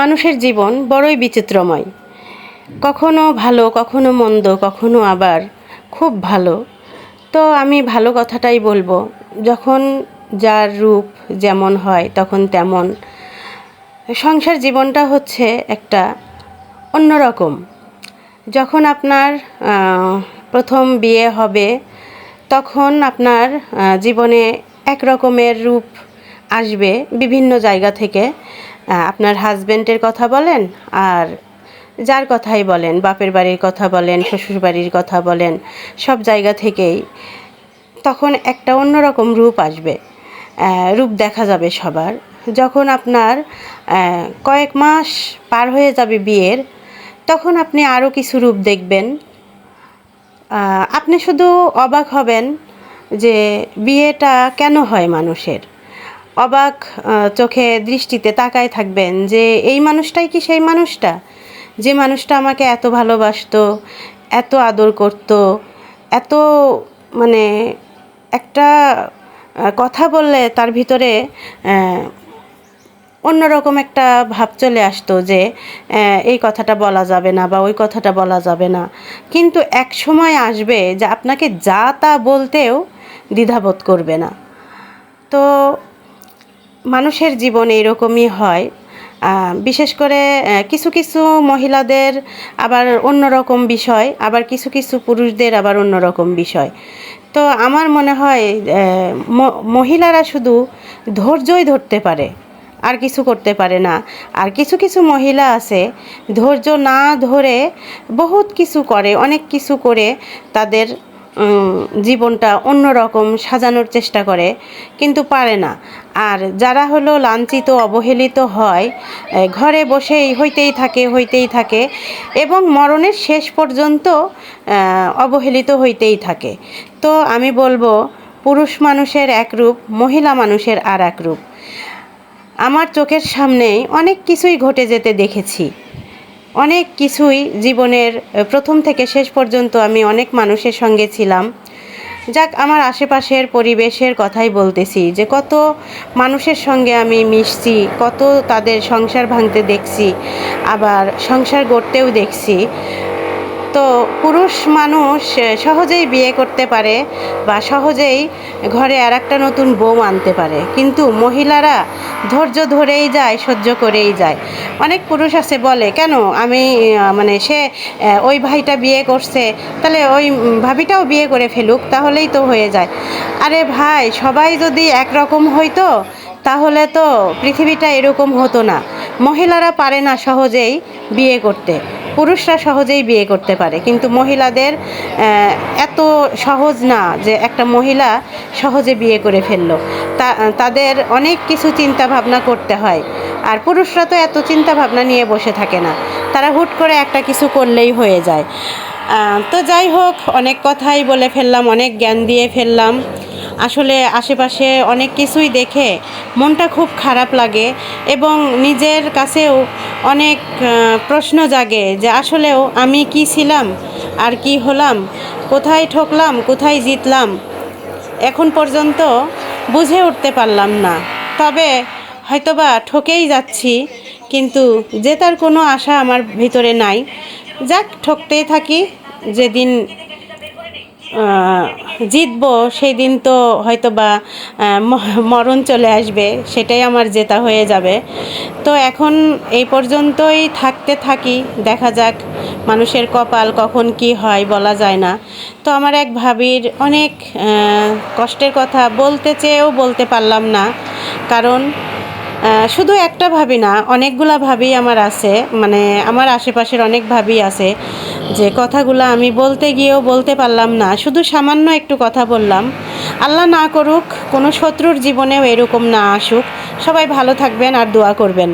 মানুষের জীবন বড়ই বিচিত্রময়। কখনো ভালো, কখনো মন্দ, কখনো আবার খুব ভালো। তো আমি ভালো কথাটাই বলবো। যখন যার রূপ যেমন হয় তখন তেমন। সংসার জীবনটা হচ্ছে একটা অন্যরকম। যখন আপনার প্রথম বিয়ে হবে তখন আপনার জীবনে এক রকমের রূপ আসবে বিভিন্ন জায়গা থেকে। আপনার হাজব্যান্ডের কথা বলেন আর যার কথাই বলেন, বাপের বাড়ির কথা বলেন, শ্বশুর বাড়ির কথা বলেন, সব জায়গা থেকেই তখন একটা অন্যরকম রূপ আসবে, রূপ দেখা যাবে সবার। যখন আপনার কয়েক মাস পার হয়ে যাবে বিয়ের, তখন আপনি আরও কিছু রূপ দেখবেন। আপনি শুধু অবাক হবেন যে বিয়েটা কেন হয় মানুষের। অবাক চোখে দৃষ্টিতে তাকায় থাকবেন যে এই মানুষটাই কি সেই মানুষটা, যে মানুষটা আমাকে এত ভালোবাসতো, এত আদর করত, এত মানে একটা কথা বললে তার ভিতরে অন্যরকম একটা ভাব চলে আসতো যে এই কথাটা বলা যাবে না বা ওই কথাটা বলা যাবে না। কিন্তু এক সময় আসবে যে আপনাকে যা তা বলতেও দ্বিধাবোধ করবে না। তো মানুষের জীবন এরকমই হয়। বিশেষ করে কিছু কিছু মহিলাদের আবার অন্যরকম বিষয়, আবার কিছু কিছু পুরুষদের আবার অন্যরকম বিষয়। তো আমার মনে হয় মহিলারা শুধু ধৈর্যই ধরতে পারে, আর কিছু করতে পারে না। আর কিছু কিছু মহিলা আছে ধৈর্য না ধরে বহুত কিছু করে, অনেক কিছু করে তাদের জীবনটা অন্যরকম সাজানোর চেষ্টা করে, কিন্তু পারে না। আর যারা হলো লাঞ্ছিত, অবহেলিত হয়, ঘরে বসেই হইতেই থাকে এবং মরণের শেষ পর্যন্ত অবহেলিত হইতেই থাকে। তো আমি বলবো, পুরুষ মানুষের এক রূপ, মহিলা মানুষের আর এক রূপ। আমার চোখের সামনেই অনেক কিছুই ঘটে যেতে দেখেছি, অনেক কিছুই জীবনের প্রথম থেকে শেষ পর্যন্ত আমি অনেক মানুষের সঙ্গে ছিলাম। যাক, আমার আশেপাশের পরিবেশের কথাই বলতেছি যে কত মানুষের সঙ্গে আমি মিশছি, কত তাদের সংসার ভাঙতে দেখছি, আবার সংসার গড়তেও দেখছি। তো পুরুষ মানুষ সহজেই বিয়ে করতে পারে বা সহজেই ঘরে আর একটা নতুন বউ আনতে পারে, কিন্তু মহিলারা ধৈর্য ধরেই যায়, সহ্য করেই যায়। অনেক পুরুষ আছে বলে, কেন আমি মানে সে ওই ভাইটা বিয়ে করছে, তাহলে ওই ভাবিটাও বিয়ে করে ফেলুক, তাহলেই তো হয়ে যায়। আরে ভাই, সবাই যদি একরকম হইতো তাহলে তো পৃথিবীটা এরকম হতো না। মহিলারা পারে না সহজেই বিয়ে করতে, পুরুষরা সহজেই বিয়ে করতে পারে, কিন্তু মহিলাদের এত সহজ না যে একটা মহিলা সহজে বিয়ে করে ফেললো। তাদের অনেক কিছু চিন্তা ভাবনা করতে হয়। আর পুরুষরা তো এত চিন্তা ভাবনা নিয়ে বসে থাকে না, তারা হুট করে একটা কিছু করলেই হয়ে যায়। তো যাই হোক, অনেক কথাই বলে ফেললাম, অনেক জ্ঞান দিয়ে ফেললাম। আসলে আশেপাশে অনেক কিছুই দেখে মনটা খুব খারাপ লাগে এবং নিজের কাছেও অনেক প্রশ্ন জাগে যে আসলেও আমি কি ছিলাম আর কি হলাম, কোথায় ঠকলাম, কোথায় জিতলাম, এখন পর্যন্ত বুঝে উঠতে পারলাম না। তবে হয়তোবা ঠকেই যাচ্ছি, কিন্তু জেতার কোনো আশা আমার ভিতরে নাই। যাক, ঠকতেই থাকি, যেদিন জিতবো সেই দিন তো হয়তোবা মরণ চলে আসবে, সেটাই আমার জেতা হয়ে যাবে। তো এখন এই পর্যন্তই থাকি, দেখা যাক মানুষের কপাল কখন কি হয় বলা যায় না। তো আমার এক ভাবির অনেক কষ্টের কথা বলতে চেয়েও বলতে পারলাম না, কারণ শুধু একটা ভাবি না, অনেকগুলা ভাবি আমার আছে, মানে আমার আশেপাশের অনেক ভাবি আছে যে কথাগুলো আমি বলতে গিয়েও বলতে পারলাম না, শুধু সামান্য একটু কথা বললাম। আল্লাহ না করুক কোনো শত্রুর জীবনেও এরকম না আসুক। সবাই ভালো থাকবেন আর দোয়া করবেন।